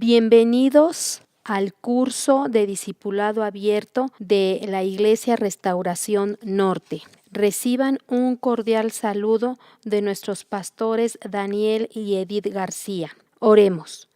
Bienvenidos al curso de discipulado abierto de la Iglesia Restauración Norte. Reciban un cordial saludo de nuestros pastores Daniel y Edith García. Oremos.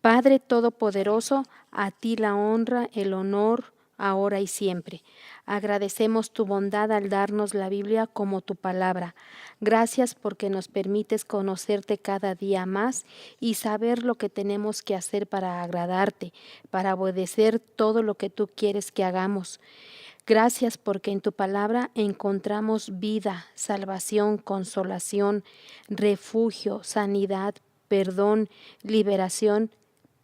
Padre Todopoderoso, a ti la honra, el honor, ahora y siempre. Agradecemos tu bondad al darnos la Biblia como tu palabra. Gracias porque nos permites conocerte cada día más y saber lo que tenemos que hacer para agradarte, para obedecer todo lo que tú quieres que hagamos. Gracias porque en tu palabra encontramos vida, salvación, consolación, refugio, sanidad, perdón, liberación,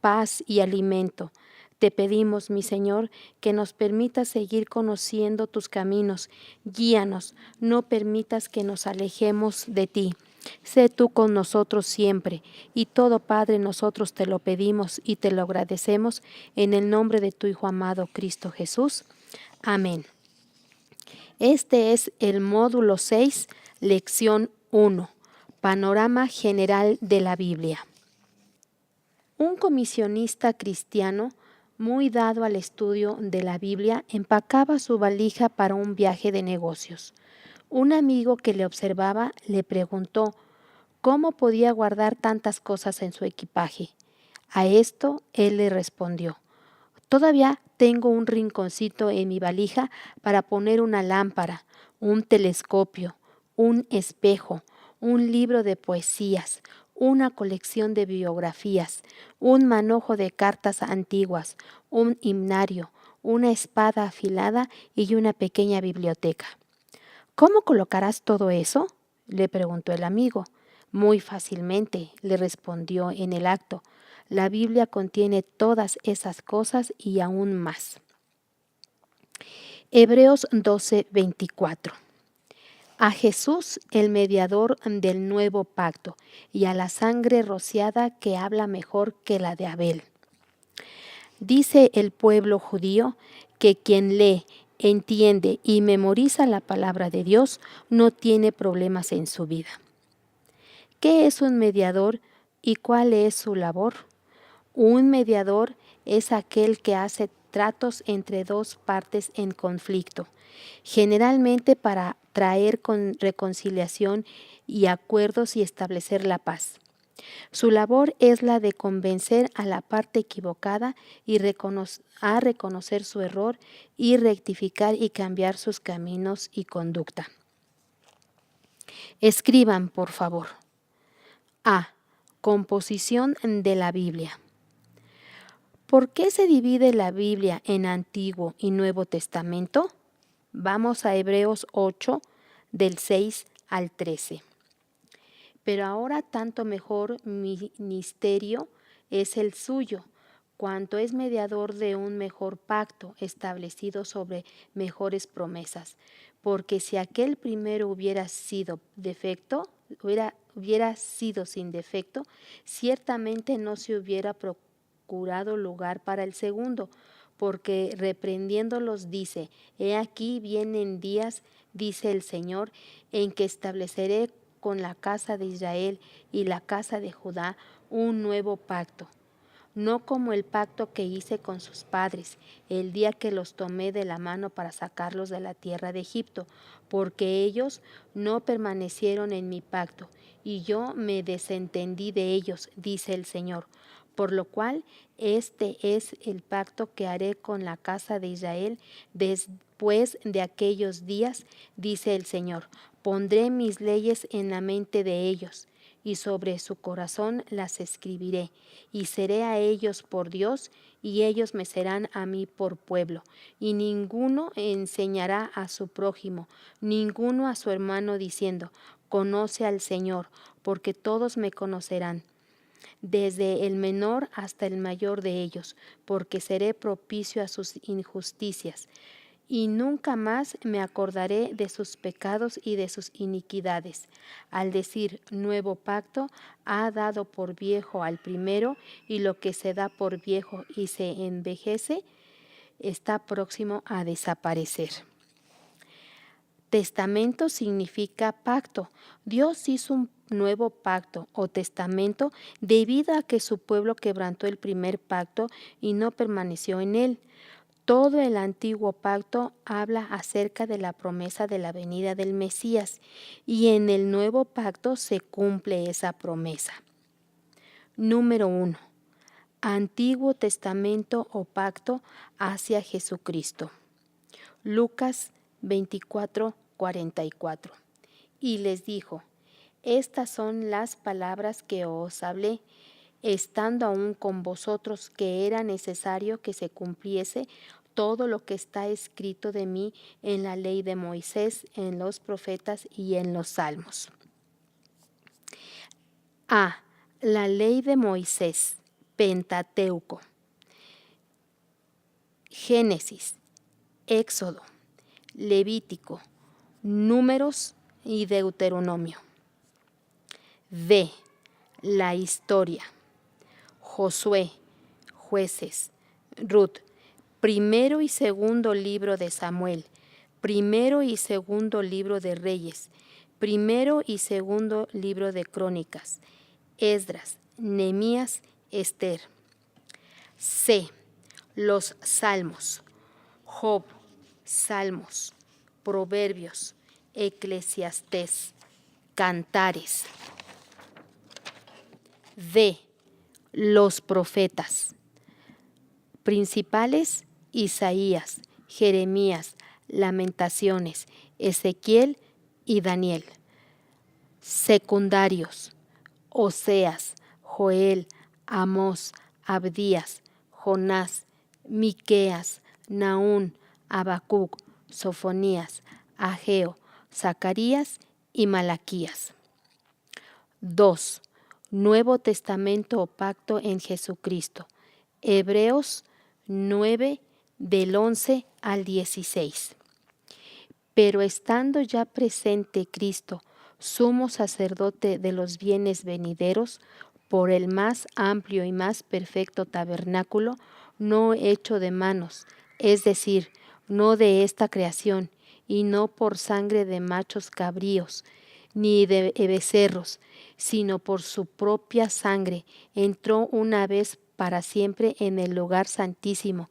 paz y alimento. Te pedimos, mi Señor, que nos permitas seguir conociendo tus caminos. Guíanos, no permitas que nos alejemos de ti. Sé tú con nosotros siempre, y todo, Padre, nosotros te lo pedimos y te lo agradecemos en el nombre de tu Hijo amado, Cristo Jesús. Amén. Este es el módulo 6, lección 1, panorama general de la Biblia. Un comisionista cristiano, muy dado al estudio de la Biblia, empacaba su valija para un viaje de negocios. Un amigo que le observaba le preguntó cómo podía guardar tantas cosas en su equipaje. A esto él le respondió: todavía tengo un rinconcito en mi valija para poner una lámpara, un telescopio, un espejo, un libro de poesías, una colección de biografías, un manojo de cartas antiguas, un himnario, una espada afilada y una pequeña biblioteca. ¿Cómo colocarás todo eso?, le preguntó el amigo. Muy fácilmente, le respondió en el acto. La Biblia contiene todas esas cosas y aún más. Hebreos 12:24. A Jesús, el mediador del nuevo pacto, y a la sangre rociada que habla mejor que la de Abel. Dice el pueblo judío que quien lee, entiende y memoriza la palabra de Dios no tiene problemas en su vida. ¿Qué es un mediador y cuál es su labor? Un mediador es aquel que hace tratos entre dos partes en conflicto, generalmente para traer reconciliación y acuerdos y establecer la paz. Su labor es la de convencer a la parte equivocada y a reconocer su error y rectificar y cambiar sus caminos y conducta. Escriban, por favor. A. Composición de la Biblia. ¿Por qué se divide la Biblia en Antiguo y Nuevo Testamento? Vamos a Hebreos 8, del 6 al 13. Pero ahora tanto mejor ministerio es el suyo, cuanto es mediador de un mejor pacto establecido sobre mejores promesas. Porque si aquel primero hubiera sido sin defecto, ciertamente no se hubiera procurado lugar para el segundo, porque reprendiéndolos dice: he aquí vienen días, dice el Señor, en que estableceré con la casa de Israel y la casa de Judá un nuevo pacto, no como el pacto que hice con sus padres el día que los tomé de la mano para sacarlos de la tierra de Egipto, porque ellos no permanecieron en mi pacto, y yo me desentendí de ellos, dice el Señor. Por lo cual, este es el pacto que haré con la casa de Israel después de aquellos días, dice el Señor. Pondré mis leyes en la mente de ellos, y sobre su corazón las escribiré, y seré a ellos por Dios, y ellos me serán a mí por pueblo. Y ninguno enseñará a su prójimo, ninguno a su hermano, diciendo: conoce al Señor, porque todos me conocerán, desde el menor hasta el mayor de ellos, porque seré propicio a sus injusticias. Y nunca más me acordaré de sus pecados y de sus iniquidades. Al decir nuevo pacto, ha dado por viejo al primero, y lo que se da por viejo y se envejece está próximo a desaparecer. Testamento significa pacto. Dios hizo un nuevo pacto o testamento debido a que su pueblo quebrantó el primer pacto y no permaneció en él. Todo el antiguo pacto habla acerca de la promesa de la venida del Mesías y en el nuevo pacto se cumple esa promesa. Número 1. Antiguo Testamento o pacto hacia Jesucristo. Lucas 24:44. Y les dijo: estas son las palabras que os hablé, estando aún con vosotros, que era necesario que se cumpliese todo lo que está escrito de mí en la ley de Moisés, en los profetas y en los salmos. A. La ley de Moisés, Pentateuco. Génesis, Éxodo, Levítico, Números y Deuteronomio. B. La historia. Josué, Jueces, Ruth, primero y segundo libro de Samuel, primero y segundo libro de Reyes, primero y segundo libro de Crónicas, Esdras, Nehemías, Esther. C. Los Salmos. Job, Salmos, Proverbios, Eclesiastés, Cantares. D. Los profetas. Principales: Isaías, Jeremías, Lamentaciones, Ezequiel y Daniel. Secundarios: Oseas, Joel, Amós, Abdías, Jonás, Miqueas, Nahum, Habacuc, Sofonías, Ageo, Zacarías y Malaquías. 2. Nuevo Testamento o pacto en Jesucristo. Hebreos 9, del 11 al 16. Pero estando ya presente Cristo, sumo sacerdote de los bienes venideros, por el más amplio y más perfecto tabernáculo, no hecho de manos, es decir, no de esta creación, y no por sangre de machos cabríos, ni de becerros, sino por su propia sangre, entró una vez para siempre en el lugar santísimo,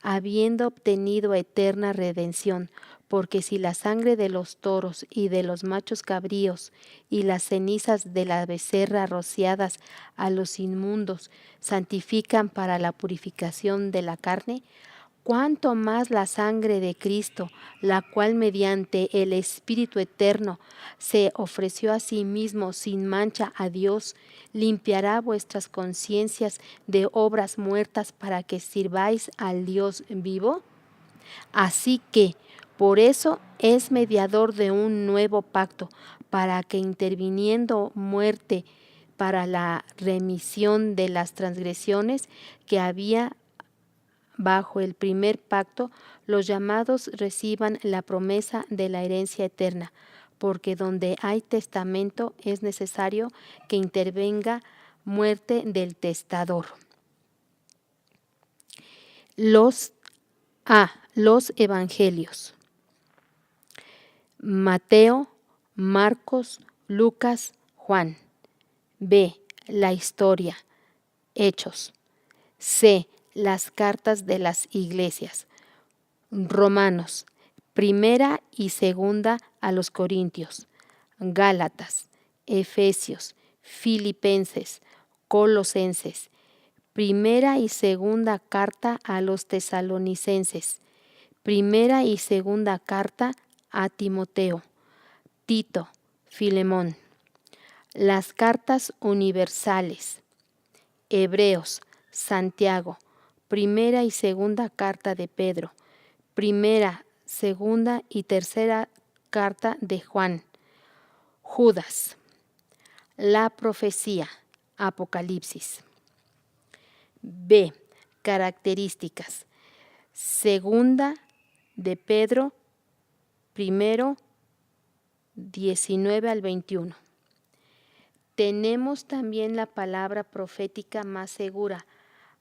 habiendo obtenido eterna redención, porque si la sangre de los toros y de los machos cabríos y las cenizas de la becerra rociadas a los inmundos santifican para la purificación de la carne, cuánto más la sangre de Cristo, la cual mediante el Espíritu eterno se ofreció a sí mismo sin mancha a Dios, limpiará vuestras conciencias de obras muertas para que sirváis al Dios vivo. Así que, por eso es mediador de un nuevo pacto, para que interviniendo muerte para la remisión de las transgresiones que había bajo el primer pacto, los llamados reciban la promesa de la herencia eterna, porque donde hay testamento es necesario que intervenga muerte del testador. Los evangelios. Mateo, Marcos, Lucas, Juan. B. La historia. Hechos. C. Las cartas de las iglesias. Romanos, primera y segunda a los Corintios, Gálatas, Efesios, Filipenses, Colosenses, primera y segunda carta a los Tesalonicenses, primera y segunda carta a Timoteo, Tito, Filemón. Las cartas universales. Hebreos, Santiago, primera y segunda carta de Pedro, primera, segunda y tercera carta de Juan. Judas. La profecía, Apocalipsis. B. Características. Segunda de Pedro, primero, 19 al 21. Tenemos también la palabra profética más segura,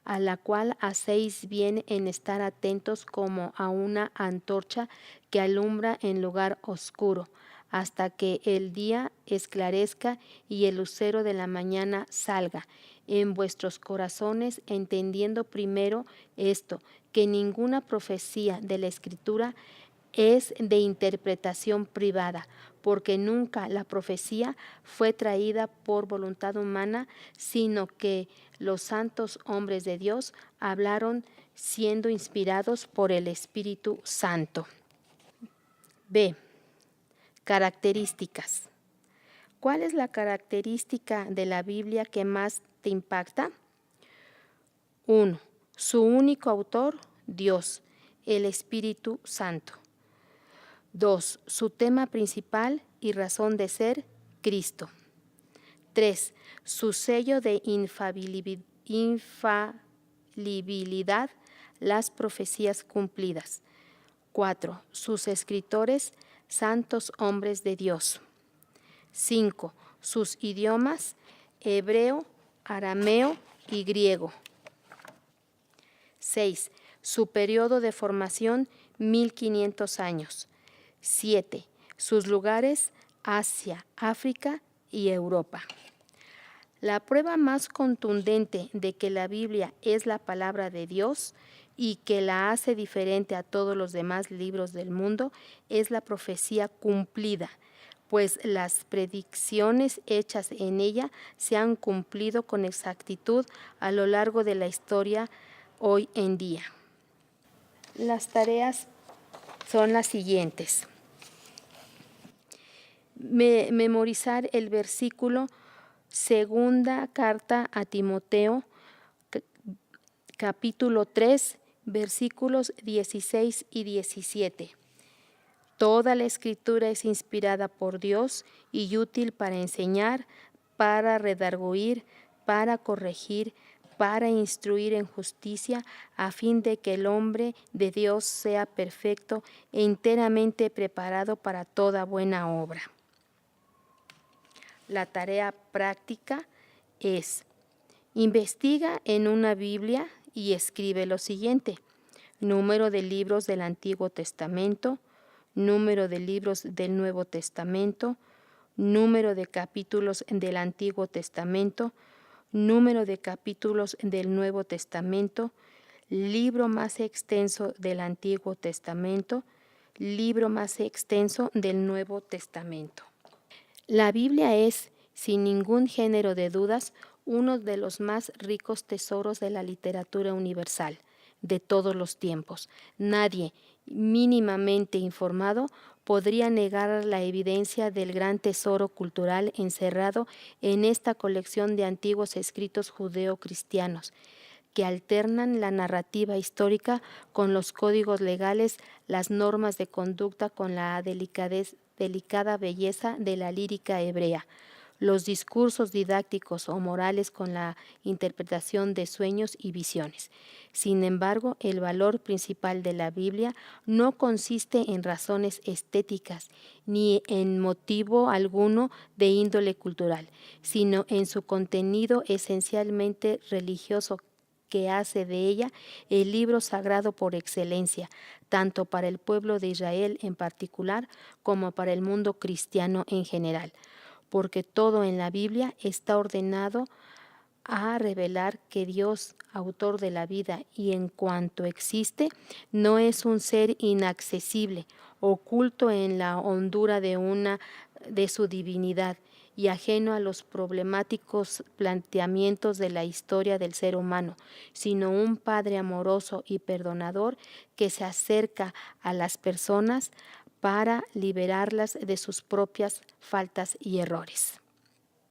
a la cual hacéis bien en estar atentos como a una antorcha que alumbra en lugar oscuro, hasta que el día esclarezca y el lucero de la mañana salga en vuestros corazones, entendiendo primero esto, que ninguna profecía de la Escritura es de interpretación privada, porque nunca la profecía fue traída por voluntad humana, sino que los santos hombres de Dios hablaron siendo inspirados por el Espíritu Santo. B. Características. ¿Cuál es la característica de la Biblia que más te impacta? 1. Su único autor, Dios, el Espíritu Santo. 2. Su tema principal y razón de ser, Cristo. 3. Su sello de infalibilidad, las profecías cumplidas. 4. Sus escritores, santos hombres de Dios. 5. Sus idiomas, hebreo, arameo y griego. 6. Su periodo de formación, 1500 años. 7. Sus lugares, Asia, África y Europa. La prueba más contundente de que la Biblia es la palabra de Dios y que la hace diferente a todos los demás libros del mundo es la profecía cumplida, pues las predicciones hechas en ella se han cumplido con exactitud a lo largo de la historia hoy en día. Las tareas son las siguientes. Memorizar el versículo Segunda carta a Timoteo, capítulo 3, versículos 16 y 17. Toda la Escritura es inspirada por Dios y útil para enseñar, para redarguir, para corregir, para instruir en justicia, a fin de que el hombre de Dios sea perfecto e enteramente preparado para toda buena obra. La tarea práctica es: investiga en una Biblia y escribe lo siguiente: número de libros del Antiguo Testamento, número de libros del Nuevo Testamento, número de capítulos del Antiguo Testamento, número de capítulos del Nuevo Testamento, libro más extenso del Antiguo Testamento, libro más extenso del Nuevo Testamento. La Biblia es, sin ningún género de dudas, uno de los más ricos tesoros de la literatura universal de todos los tiempos. Nadie mínimamente informado podría negar la evidencia del gran tesoro cultural encerrado en esta colección de antiguos escritos judeo-cristianos, que alternan la narrativa histórica con los códigos legales, las normas de conducta con la delicada belleza de la lírica hebrea, los discursos didácticos o morales con la interpretación de sueños y visiones. Sin embargo, el valor principal de la Biblia no consiste en razones estéticas ni en motivo alguno de índole cultural, sino en su contenido esencialmente religioso, que hace de ella el libro sagrado por excelencia, tanto para el pueblo de Israel en particular como para el mundo cristiano en general, porque todo en la Biblia está ordenado a revelar que Dios, autor de la vida y en cuanto existe, no es un ser inaccesible, oculto en la hondura de su divinidad y ajeno a los problemáticos planteamientos de la historia del ser humano, sino un Padre amoroso y perdonador que se acerca a las personas para liberarlas de sus propias faltas y errores.